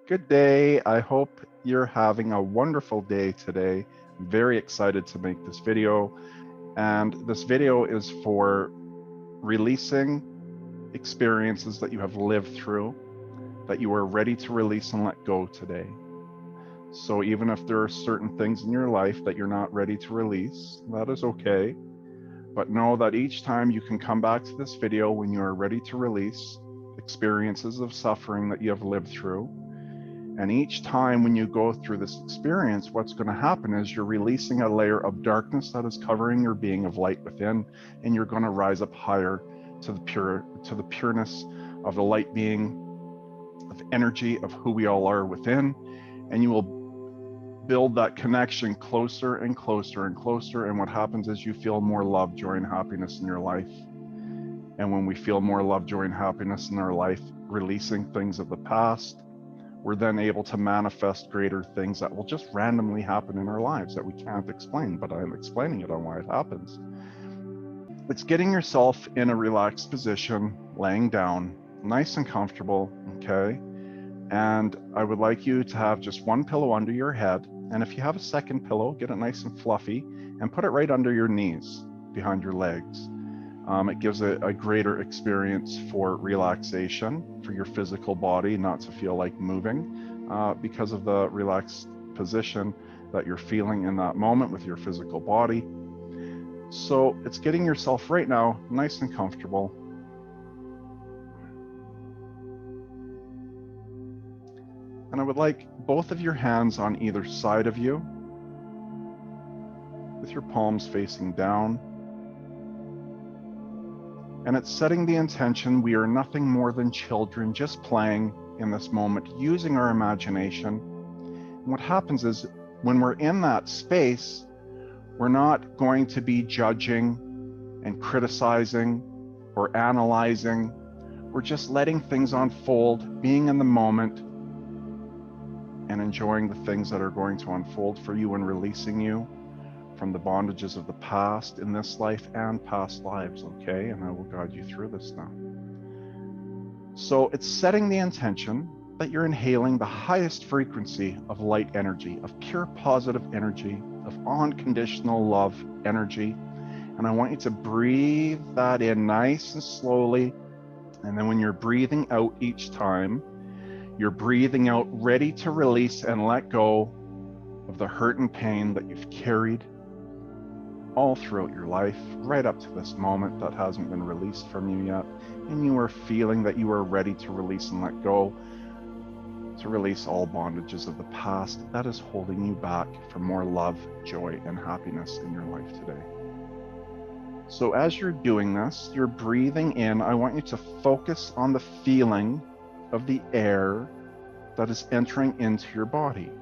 Good day. I hope you're having a wonderful day today. I'm very excited to make this video. And this video is for releasing experiences that you have lived through, that you are ready to release and let go today. So even if there are certain things in your life that you're not ready to release, that is okay. But know that each time you can come back to this video when you are ready to release experiences of suffering that you have lived through. And each time when you go through this experience, what's going to happen is you're releasing a layer of darkness that is covering your being of light within, and you're going to rise up higher to the pureness of the light being, of energy of who we all are within, and you will build that connection closer and closer and closer. And what happens is you feel more love, joy, and happiness in your life. And when we feel more love, joy, and happiness in our life, releasing things of the past, we're then able to manifest greater things that will just randomly happen in our lives that we can't explain, but I'm explaining it on why it happens. It's getting yourself in a relaxed position, laying down, nice and comfortable, okay? And I would like you to have just one pillow under your head. And if you have a second pillow, get it nice and fluffy and put it right under your knees, behind your legs. It gives a greater experience for relaxation for your physical body, not to feel like moving because of the relaxed position that you're feeling in that moment with your physical body. So it's getting yourself right now nice and comfortable. And I would like both of your hands on either side of you, with your palms facing down. And it's setting the intention we are nothing more than children just playing in this moment, using our imagination. And what happens is when we're in that space, we're not going to be judging and criticizing or analyzing. We're just letting things unfold, being in the moment and enjoying the things that are going to unfold for you and releasing you from the bondages of the past in this life and past lives, okay? And I will guide you through this now. So it's setting the intention that you're inhaling the highest frequency of light energy, of pure positive energy, of unconditional love energy. And I want you to breathe that in nice and slowly. And then when you're breathing out each time, you're breathing out ready to release and let go of the hurt and pain that you've carried all throughout your life, right up to this moment that hasn't been released from you yet. And you are feeling that you are ready to release and let go, to release all bondages of the past that is holding you back from more love, joy, and happiness in your life today. So as you're doing this, you're breathing in. I want you to focus on the feeling of the air that is entering into your body.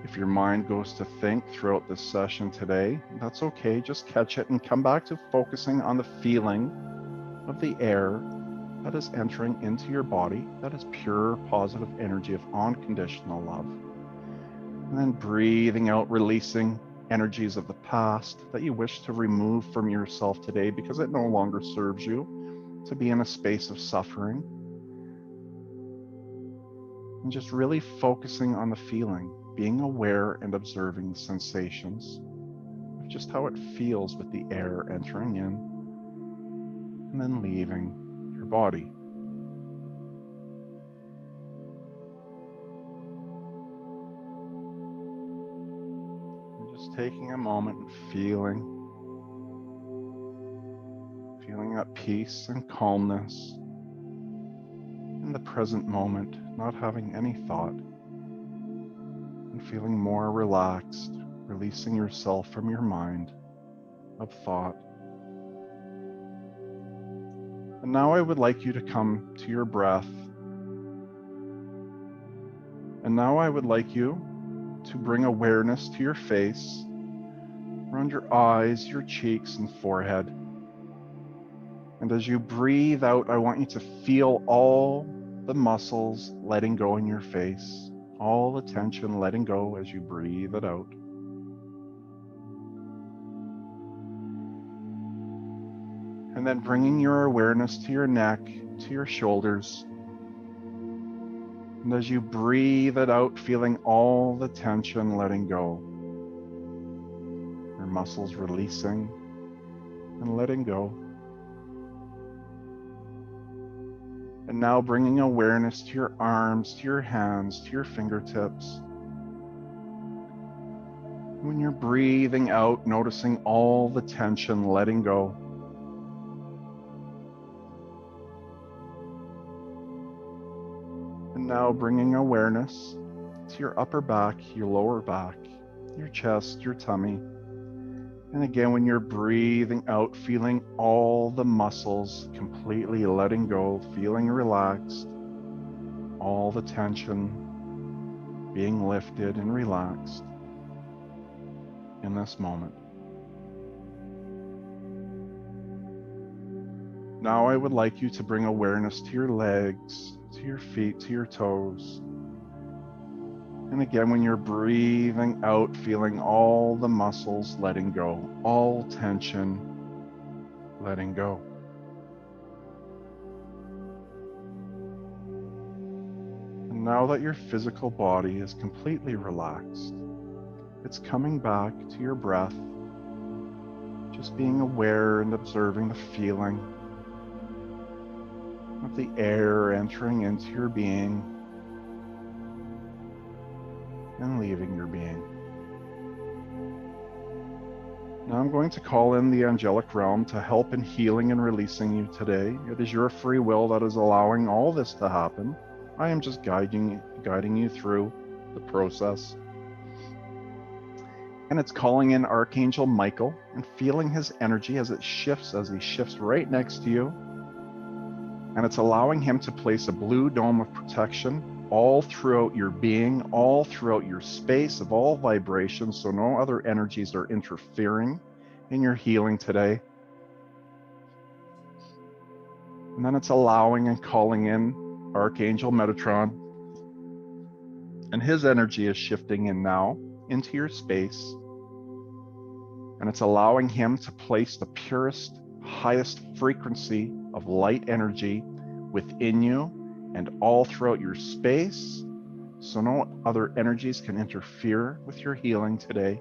If your mind goes to think throughout this session today, that's okay. Just catch it and come back to focusing on the feeling of the air that is entering into your body. That is pure positive energy of unconditional love. And then breathing out, releasing energies of the past that you wish to remove from yourself today because it no longer serves you to be in a space of suffering. And just really focusing on the feeling, being aware and observing the sensations of just how it feels with the air entering in and then leaving your body. And just taking a moment and feeling that peace and calmness in the present moment, not having any thought, and feeling more relaxed, releasing yourself from your mind of thought. And now I would like you to come to your breath. And now I would like you to bring awareness to your face, around your eyes, your cheeks, and forehead. And as you breathe out, I want you to feel all the muscles letting go in your face, all the tension letting go as you breathe it out. And then bringing your awareness to your neck, to your shoulders, And as you breathe it out, feeling all the tension letting go, your muscles releasing and letting go. And now bringing awareness to your arms, to your hands, to your fingertips. When you're breathing out, noticing all the tension letting go. And now bringing awareness to your upper back, your lower back, your chest, your tummy. And again, when you're breathing out, feeling all the muscles completely letting go, feeling relaxed, all the tension being lifted and relaxed in this moment. Now I would like you to bring awareness to your legs, to your feet, to your toes. And again, when you're breathing out, feeling all the muscles letting go, all tension letting go. And now that your physical body is completely relaxed, it's coming back to your breath, just being aware and observing the feeling of the air entering into your being and leaving your being. Now I'm going to call in the angelic realm to help in healing and releasing you today. It is your free will that is allowing all this to happen. I am just guiding you through the process. And it's calling in Archangel Michael and feeling his energy as he shifts right next to you. And it's allowing him to place a blue dome of protection all throughout your being, all throughout your space of all vibrations, so no other energies are interfering in your healing today. And then it's allowing and calling in Archangel Metatron, and his energy is shifting in now into your space, and it's allowing him to place the purest, highest frequency of light energy within you and all throughout your space, so no other energies can interfere with your healing today.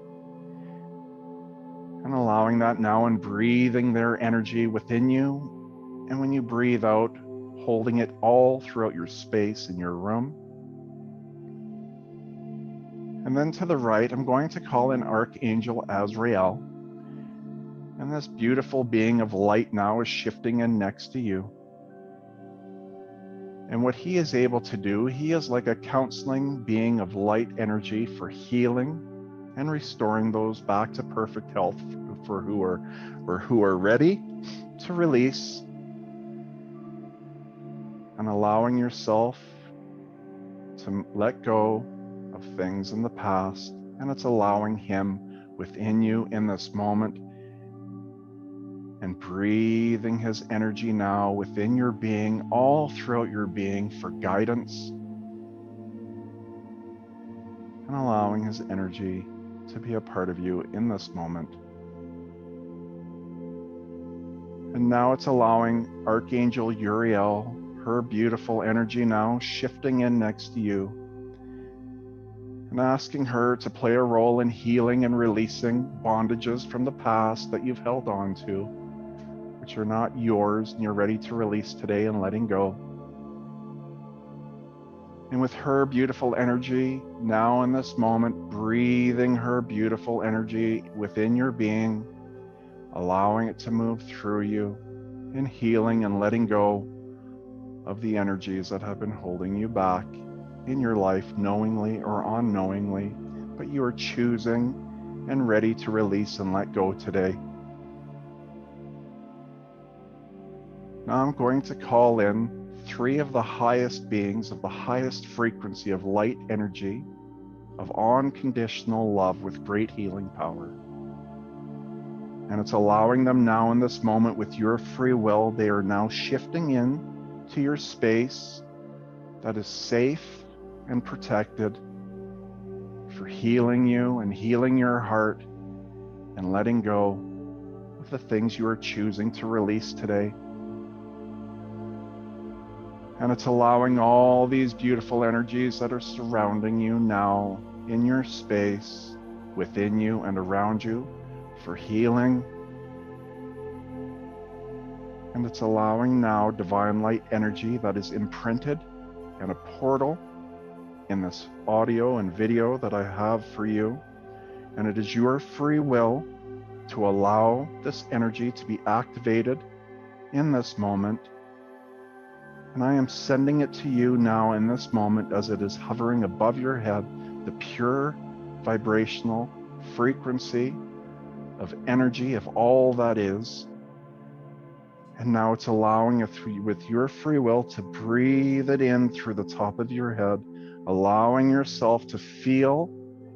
And allowing that now and breathing their energy within you, and when you breathe out, holding it all throughout your space in your room. And then to the right, I'm going to call in Archangel Azrael, and this beautiful being of light now is shifting in next to you. And what he is able to do, he is like a counseling being of light energy for healing and restoring those back to perfect health for who are ready to release, and allowing yourself to let go of things in the past. And it's allowing him within you in this moment, and breathing his energy now within your being, all throughout your being for guidance, and allowing his energy to be a part of you in this moment. And now it's allowing Archangel Uriel, her beautiful energy now shifting in next to you, and asking her to play a role in healing and releasing bondages from the past that you've held on to, which are not yours, and you're ready to release today and letting go. And with her beautiful energy now in this moment, breathing her beautiful energy within your being, allowing it to move through you in healing and letting go of the energies that have been holding you back in your life, knowingly or unknowingly, but you are choosing and ready to release and let go today. Now I'm going to call in 3 of the highest beings of the highest frequency of light energy, of unconditional love with great healing power. And it's allowing them now in this moment with your free will. They are now shifting in to your space that is safe and protected for healing you and healing your heart and letting go of the things you are choosing to release today. And it's allowing all these beautiful energies that are surrounding you now in your space, within you and around you for healing. And it's allowing now divine light energy that is imprinted in a portal in this audio and video that I have for you. And it is your free will to allow this energy to be activated in this moment. And I am sending it to you now in this moment as it is hovering above your head, the pure vibrational frequency of energy of all that is. And now it's allowing it with your free will to breathe it in through the top of your head, allowing yourself to feel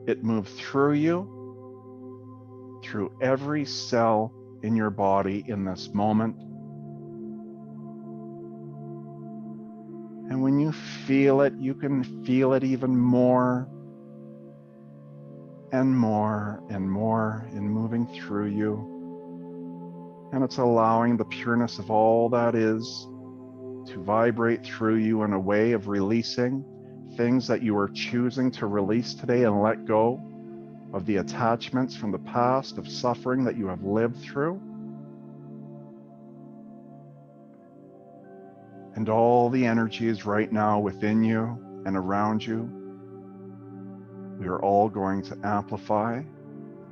it move through you, through every cell in your body in this moment. And when you feel it, you can feel it even more and more and more in moving through you. And it's allowing the pureness of all that is to vibrate through you in a way of releasing things that you are choosing to release today and let go of the attachments from the past of suffering that you have lived through. And all the energies right now within you and around you, we are all going to amplify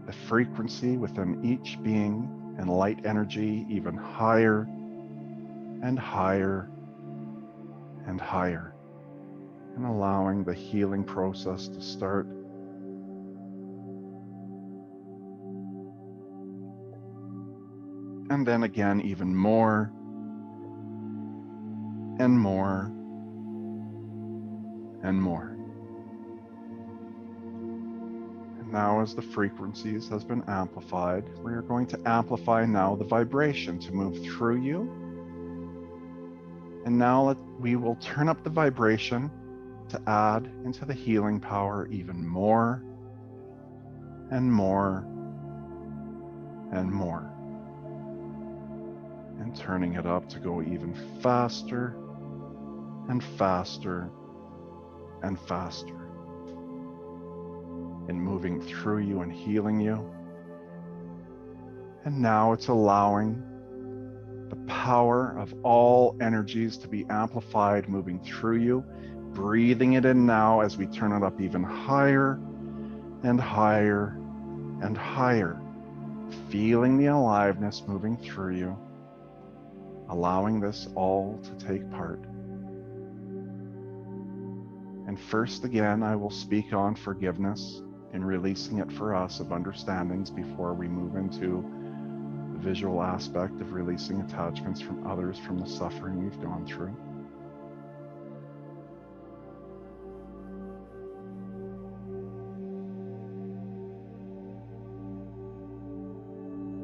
the frequency within each being and light energy even higher and higher and higher, and allowing the healing process to start. And then again, even more and more and more. And now as the frequencies has been amplified, we are going to amplify now the vibration to move through you. And now we will turn up the vibration to add into the healing power even more and more and more. And turning it up to go even faster and faster and faster in moving through you and healing you. And now it's allowing the power of all energies to be amplified, moving through you, breathing it in now as we turn it up even higher and higher and higher, feeling the aliveness moving through you, allowing this all to take part. And first again, I will speak on forgiveness and releasing it for us of understandings before we move into the visual aspect of releasing attachments from others from the suffering we've gone through.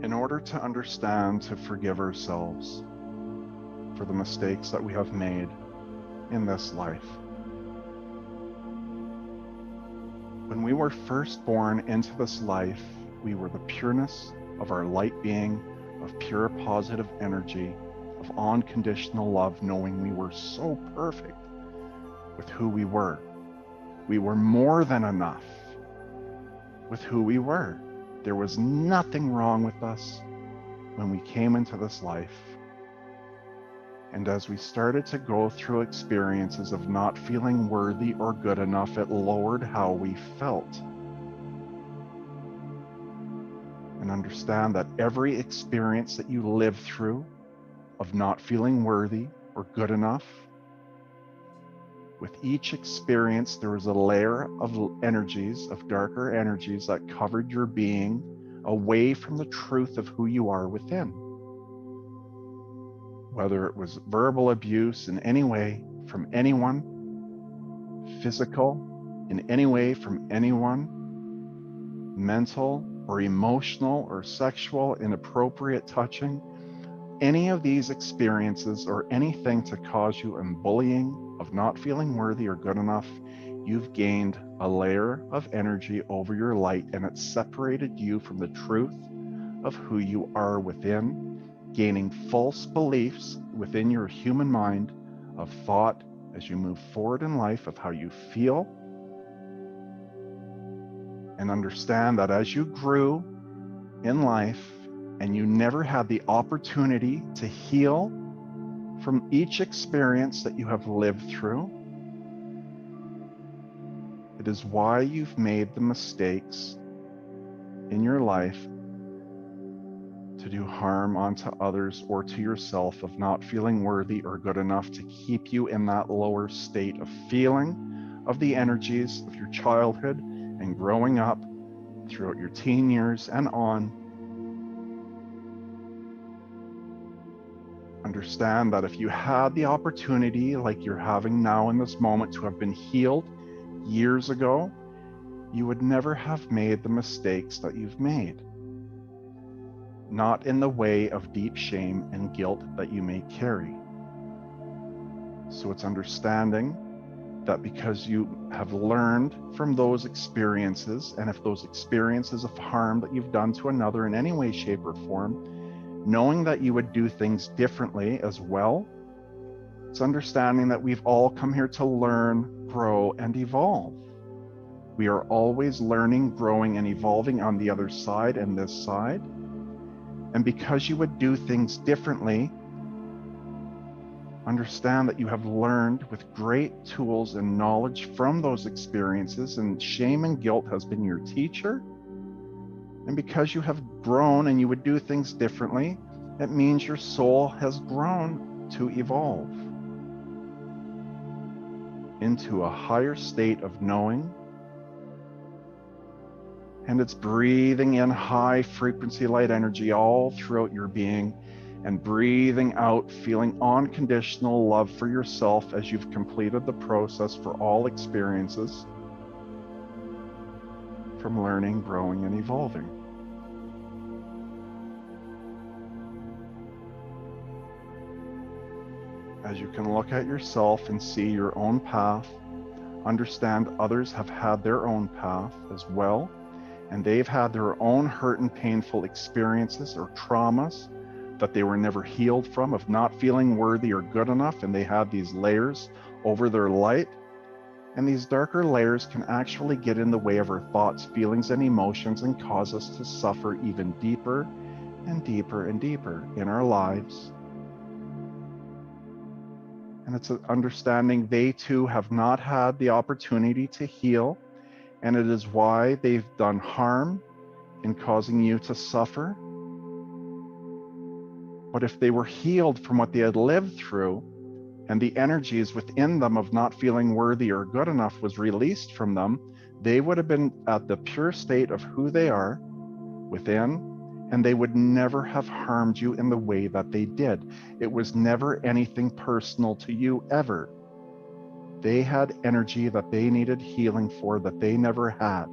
In order to understand, to forgive ourselves for the mistakes that we have made in this life. When we were first born into this life, we were the pureness of our light being, of pure positive energy, of unconditional love, knowing we were so perfect with who we were. We were more than enough with who we were. There was nothing wrong with us when we came into this life. And as we started to go through experiences of not feeling worthy or good enough, it lowered how we felt. And understand that every experience that you live through of not feeling worthy or good enough, with each experience, there was a layer of energies, of darker energies that covered your being away from the truth of who you are within. Whether it was verbal abuse in any way from anyone, physical in any way from anyone, mental or emotional or sexual inappropriate touching, any of these experiences or anything to cause you in bullying of not feeling worthy or good enough, you've gained a layer of energy over your light, and it separated you from the truth of who you are within, gaining false beliefs within your human mind of thought as you move forward in life, of how you feel. And understand that as you grew in life and you never had the opportunity to heal from each experience that you have lived through, it is why you've made the mistakes in your life to do harm onto others or to yourself, of not feeling worthy or good enough, to keep you in that lower state of feeling of the energies of your childhood and growing up throughout your teen years and on. Understand that if you had the opportunity, like you're having now in this moment, to have been healed years ago, you would never have made the mistakes that you've made. Not in the way of deep shame and guilt that you may carry. So it's understanding that because you have learned from those experiences, and if those experiences of harm that you've done to another in any way, shape, or form, knowing that you would do things differently as well, it's understanding that we've all come here to learn, grow, and evolve. We are always learning, growing, and evolving on the other side and this side. And because you would do things differently, understand that you have learned with great tools and knowledge from those experiences, and shame and guilt has been your teacher. And because you have grown and you would do things differently, it means your soul has grown to evolve into a higher state of knowing. And it's breathing in high frequency light energy all throughout your being, and breathing out, feeling unconditional love for yourself as you've completed the process for all experiences from learning, growing, and evolving. As you can look at yourself and see your own path, understand others have had their own path as well, and they've had their own hurt and painful experiences or traumas that they were never healed from, of not feeling worthy or good enough, and they had these layers over their light. And these darker layers can actually get in the way of our thoughts, feelings, and emotions, and cause us to suffer even deeper and deeper and deeper in our lives. And it's an understanding they too have not had the opportunity to heal, and it is why they've done harm in causing you to suffer. But if they were healed from what they had lived through, and the energies within them of not feeling worthy or good enough was released from them, they would have been at the pure state of who they are within, and they would never have harmed you in the way that they did. It was never anything personal to you, ever. They had energy that they needed healing for that they never had.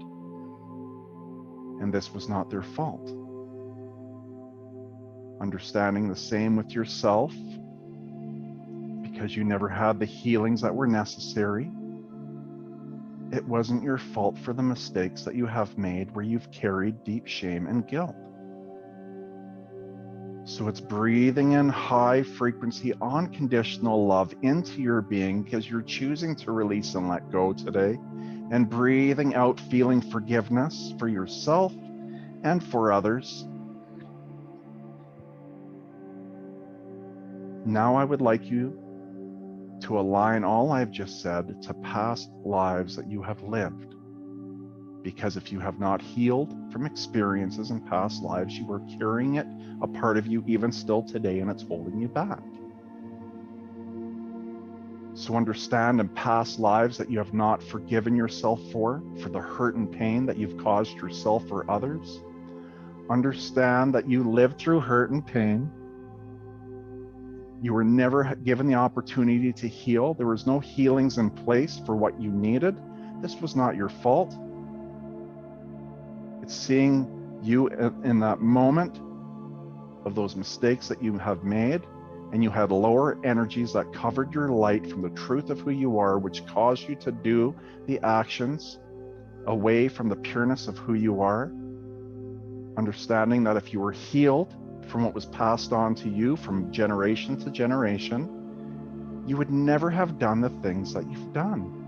And this was not their fault. Understanding the same with yourself, because you never had the healings that were necessary. It wasn't your fault for the mistakes that you have made where you've carried deep shame and guilt. So it's breathing in high frequency, unconditional love into your being, because you're choosing to release and let go today, and breathing out, feeling forgiveness for yourself and for others. Now I would like you to align all I've just said to past lives that you have lived. Because if you have not healed from experiences in past lives, you are carrying it, a part of you, even still today, and it's holding you back. So understand in past lives that you have not forgiven yourself for the hurt and pain that you've caused yourself or others. Understand that you lived through hurt and pain. You were never given the opportunity to heal. There was no healings in place for what you needed. This was not your fault. It's seeing you in that moment of those mistakes that you have made, and you had lower energies that covered your light from the truth of who you are, which caused you to do the actions away from the pureness of who you are. Understanding that if you were healed from what was passed on to you from generation to generation, you would never have done the things that you've done.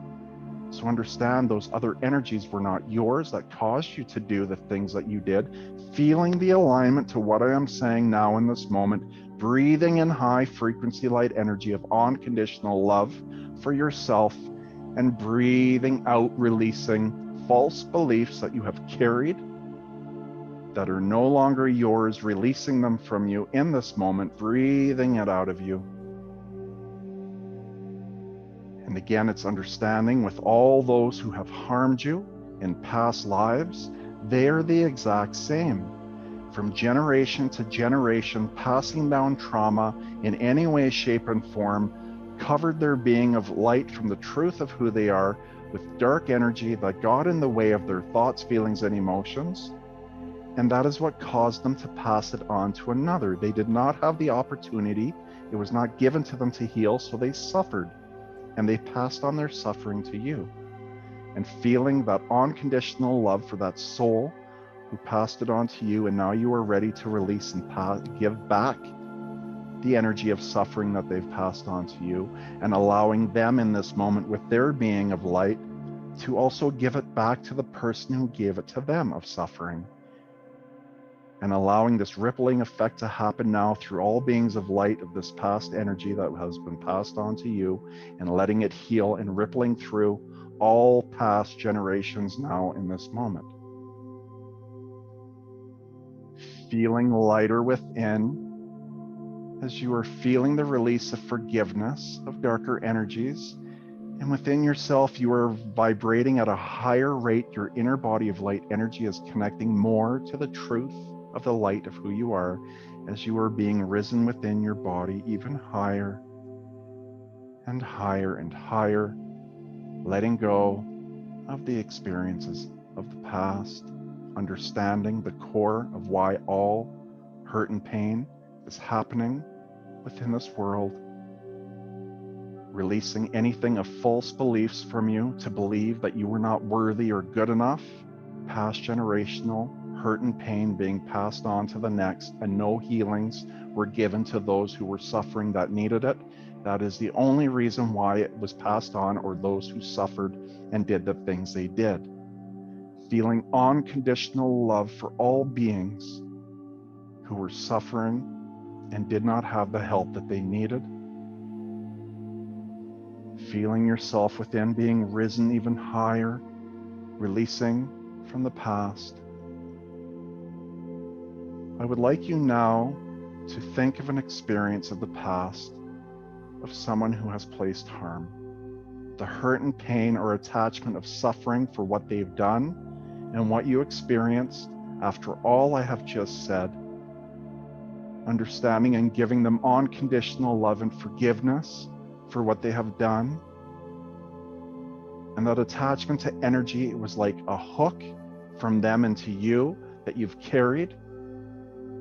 So understand those other energies were not yours that caused you to do the things that you did. Feeling the alignment to what I am saying now in this moment, breathing in high frequency light energy of unconditional love for yourself, and breathing out, releasing false beliefs that you have carried that are no longer yours, releasing them from you in this moment, breathing it out of you. And again, it's understanding with all those who have harmed you in past lives, they're the exact same. From generation to generation, passing down trauma in any way, shape, and form, covered their being of light from the truth of who they are with dark energy that got in the way of their thoughts, feelings, and emotions. And that is what caused them to pass it on to another. They did not have the opportunity. It was not given to them to heal, so they suffered. And they passed on their suffering to you. And feeling that unconditional love for that soul who passed it on to you, and now you are ready to release and give back the energy of suffering that they've passed on to you, and allowing them in this moment with their being of light to also give it back to the person who gave it to them of suffering. And allowing this rippling effect to happen now through all beings of light of this past energy that has been passed on to you, and letting it heal and rippling through all past generations now in this moment. Feeling lighter within as you are feeling the release of forgiveness of darker energies. And within yourself, you are vibrating at a higher rate. Your inner body of light energy is connecting more to the truth of the light of who you are, as you are being risen within your body even higher and higher and higher, letting go of the experiences of the past, understanding the core of why all hurt and pain is happening within this world, releasing anything of false beliefs from you to believe that you were not worthy or good enough, past generational hurt and pain being passed on to the next, and no healings were given to those who were suffering that needed it. That is the only reason why it was passed on, or those who suffered and did the things they did. Feeling unconditional love for all beings who were suffering and did not have the help that they needed. Feeling yourself within being risen even higher, releasing from the past. I would like you now to think of an experience of the past of someone who has placed harm. The hurt and pain or attachment of suffering for what they've done and what you experienced after all I have just said. Understanding and giving them unconditional love and forgiveness for what they have done. And that attachment to energy, it was like a hook from them into you that you've carried.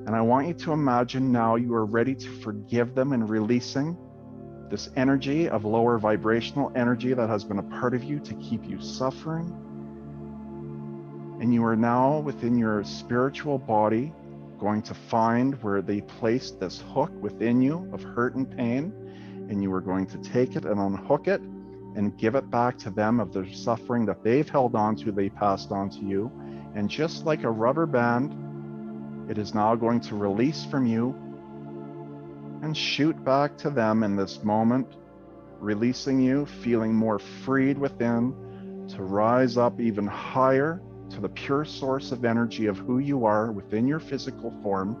And I want you to imagine now you are ready to forgive them and releasing this energy of lower vibrational energy that has been a part of you to keep you suffering. And you are now within your spiritual body going to find where they placed this hook within you of hurt and pain. And you are going to take it and unhook it and give it back to them of their suffering that they've held on to, they passed on to you. And just like a rubber band, it is now going to release from you and shoot back to them in this moment, releasing you, feeling more freed within to rise up even higher to the pure source of energy of who you are within your physical form.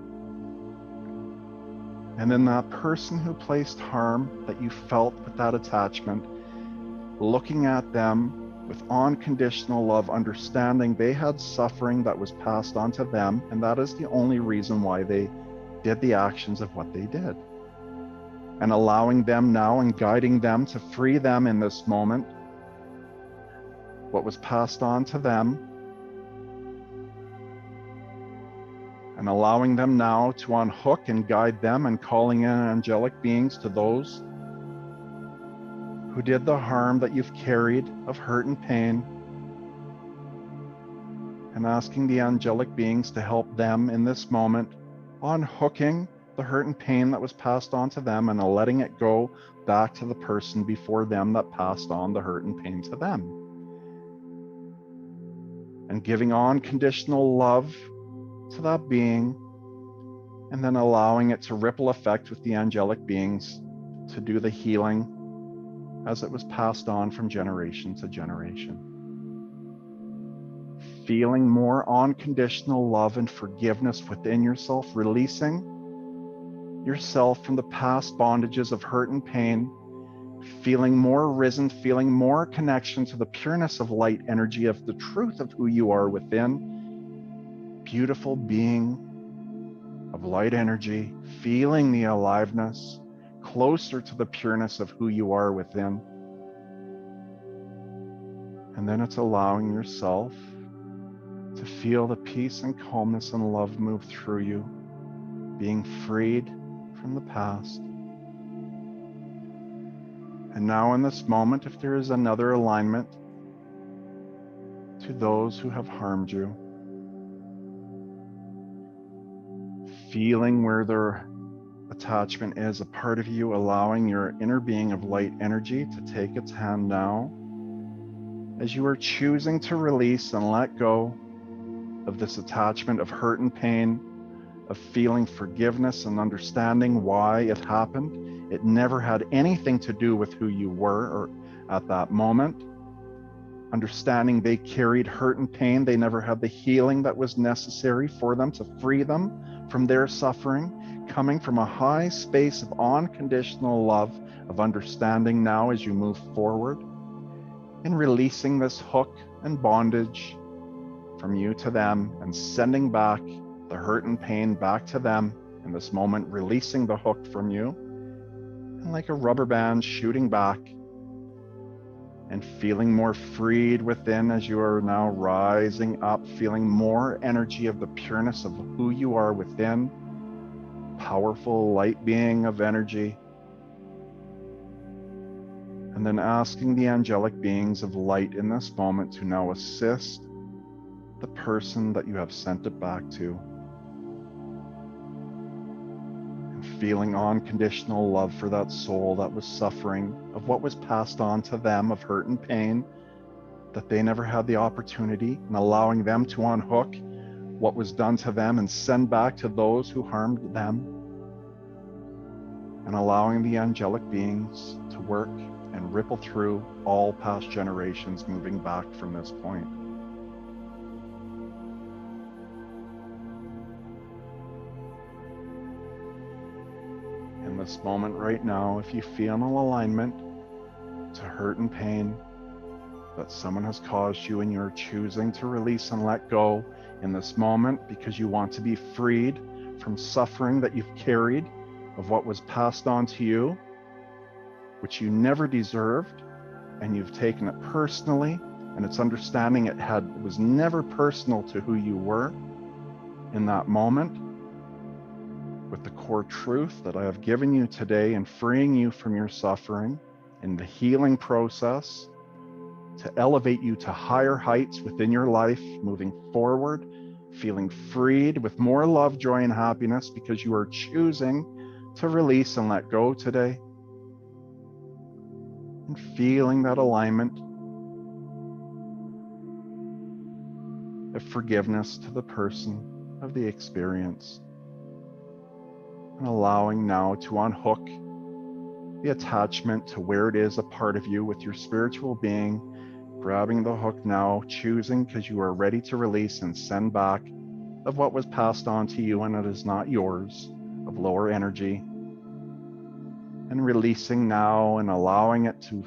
And then that person who placed harm that you felt with that attachment, looking at them with unconditional love, understanding they had suffering that was passed on to them, and that is the only reason why they did the actions of what they did. And allowing them now and guiding them to free them in this moment, what was passed on to them, and allowing them now to unhook and guide them, and calling in angelic beings to those who did the harm that you've carried of hurt and pain, and asking the angelic beings to help them in this moment, unhooking the hurt and pain that was passed on to them and letting it go back to the person before them that passed on the hurt and pain to them. And giving unconditional love to that being, and then allowing it to ripple effect with the angelic beings to do the healing as it was passed on from generation to generation. Feeling more unconditional love and forgiveness within yourself, releasing yourself from the past bondages of hurt and pain, feeling more risen, feeling more connection to the pureness of light energy, of the truth of who you are within. Beautiful being of light energy, feeling the aliveness, closer to the pureness of who you are within. And then it's allowing yourself to feel the peace and calmness and love move through you, being freed from the past. And now in this moment, if there is another alignment to those who have harmed you, feeling where their attachment is a part of you, allowing your inner being of light energy to take its hand now as you are choosing to release and let go of this attachment of hurt and pain, of feeling forgiveness and understanding why it happened. It never had anything to do with who you were or at that moment. Understanding they carried hurt and pain. They never had the healing that was necessary for them to free them from their suffering, coming from a high space of unconditional love, of understanding now as you move forward, and releasing this hook and bondage from you to them and sending back the hurt and pain back to them in this moment, releasing the hook from you, and like a rubber band shooting back, and feeling more freed within as you are now rising up, feeling more energy of the pureness of who you are within, powerful light being of energy. And then asking the angelic beings of light in this moment to now assist the person that you have sent it back to. And feeling unconditional love for that soul that was suffering of what was passed on to them of hurt and pain, that they never had the opportunity, and allowing them to unhook what was done to them and send back to those who harmed them. And allowing the angelic beings to work and ripple through all past generations, moving back from this point. In this moment right now, if you feel an alignment to hurt and pain that someone has caused you and you're choosing to release and let go in this moment because you want to be freed from suffering that you've carried of what was passed on to you, which you never deserved, and you've taken it personally, and it's understanding it was never personal to who you were in that moment, with the core truth that I have given you today and freeing you from your suffering in the healing process to elevate you to higher heights within your life, moving forward, feeling freed with more love, joy, and happiness because you are choosing to release and let go today. And feeling that alignment of forgiveness to the person of the experience. And allowing now to unhook the attachment to where it is a part of you with your spiritual being, grabbing the hook now, choosing because you are ready to release and send back of what was passed on to you and it is not yours, of lower energy. And releasing now and allowing it to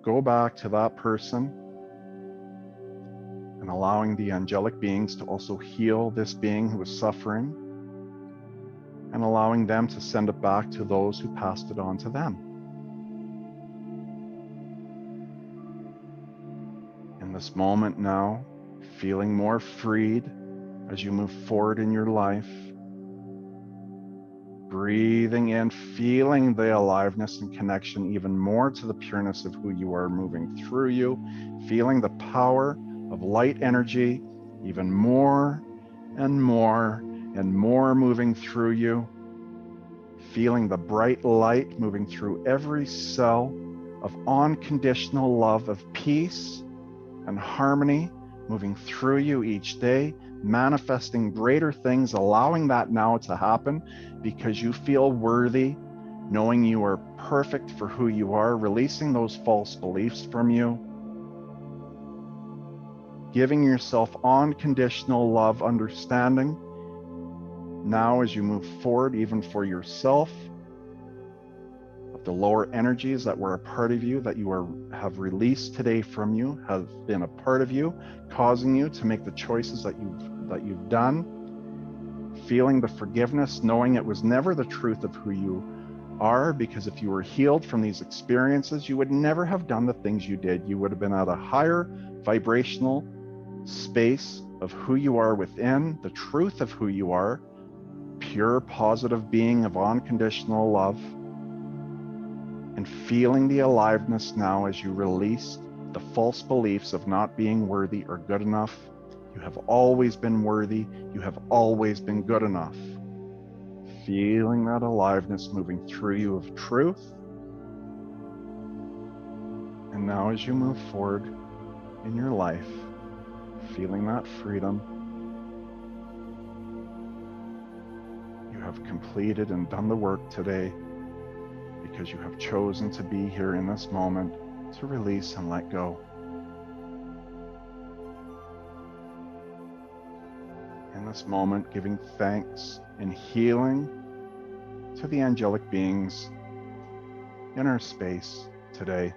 go back to that person, and allowing the angelic beings to also heal this being who is suffering, and allowing them to send it back to those who passed it on to them. In this moment now, feeling more freed as you move forward in your life, breathing in, feeling the aliveness and connection even more to the pureness of who you are moving through you, feeling the power of light energy even more and more and more moving through you, feeling the bright light moving through every cell of unconditional love, of peace and harmony moving through you each day, manifesting greater things, allowing that now to happen because you feel worthy, knowing you are perfect for who you are, releasing those false beliefs from you, giving yourself unconditional love, understanding now as you move forward, even for yourself, of the lower energies that were a part of you, that you have released today from you, have been a part of you, causing you to make the choices that you've done, feeling the forgiveness, knowing it was never the truth of who you are, because if you were healed from these experiences, you would never have done the things you did. You would have been at a higher vibrational space of who you are within, the truth of who you are, pure positive being of unconditional love, and feeling the aliveness now as you release the false beliefs of not being worthy or good enough. You have always been worthy. You have always been good enough. Feeling that aliveness moving through you of truth. And now as you move forward in your life, feeling that freedom, you have completed and done the work today because you have chosen to be here in this moment to release and let go. In this moment, giving thanks and healing to the angelic beings in our space today.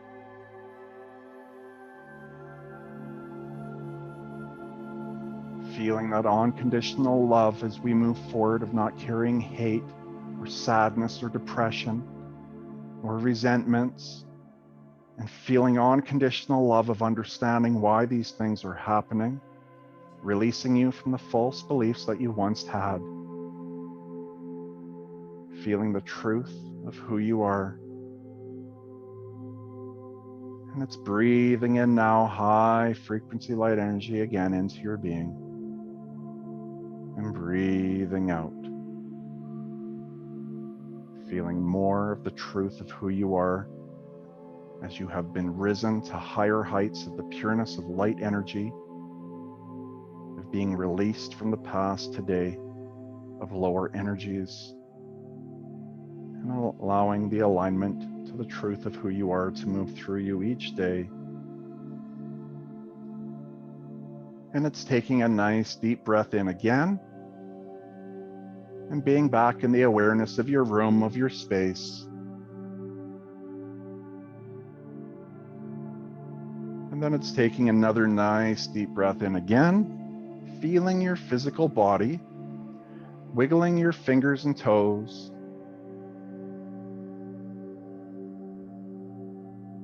Feeling that unconditional love as we move forward, of not carrying hate or sadness or depression or resentments, and feeling unconditional love of understanding why these things are happening, releasing you from the false beliefs that you once had, feeling the truth of who you are. And it's breathing in now high frequency light energy again into your being, and breathing out, feeling more of the truth of who you are as you have been risen to higher heights of the pureness of light energy, of being released from the past today of lower energies, and allowing the alignment to the truth of who you are to move through you each day. And it's taking a nice deep breath in again, and being back in the awareness of your room, of your space. And then it's taking another nice deep breath in again, feeling your physical body, wiggling your fingers and toes.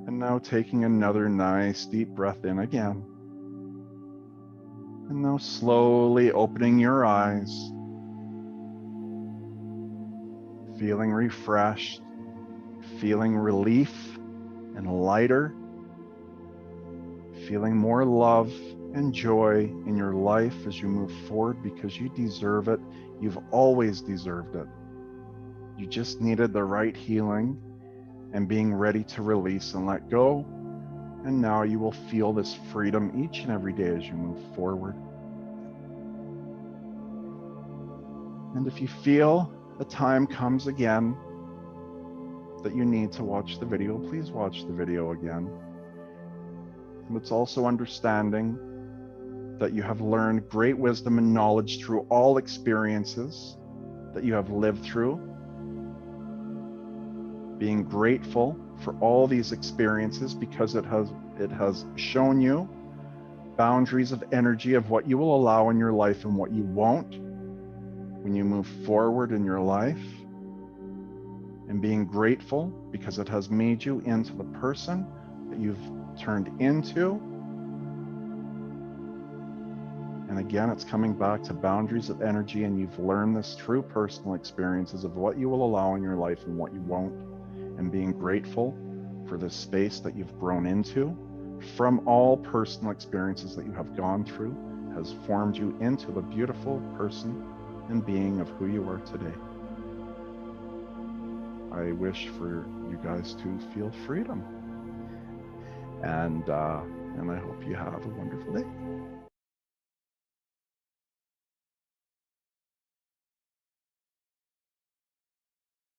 And now taking another nice deep breath in again. And now slowly opening your eyes, feeling refreshed, feeling relief and lighter, feeling more love and joy in your life as you move forward, because you deserve it. You've always deserved it. You just needed the right healing and being ready to release and let go. And now you will feel this freedom each and every day as you move forward. And if you feel the time comes again that you need to watch the video, please watch the video again. And it's also understanding that you have learned great wisdom and knowledge through all experiences that you have lived through. Being grateful for all these experiences, because it has shown you boundaries of energy of what you will allow in your life and what you won't when you move forward in your life. And being grateful because it has made you into the person that you've turned into. And again, it's coming back to boundaries of energy, and you've learned this through personal experiences of what you will allow in your life and what you won't. And being grateful for this space that you've grown into from all personal experiences that you have gone through has formed you into the beautiful person and being of who you are today. I wish for you guys to feel freedom. And I hope you have a wonderful day.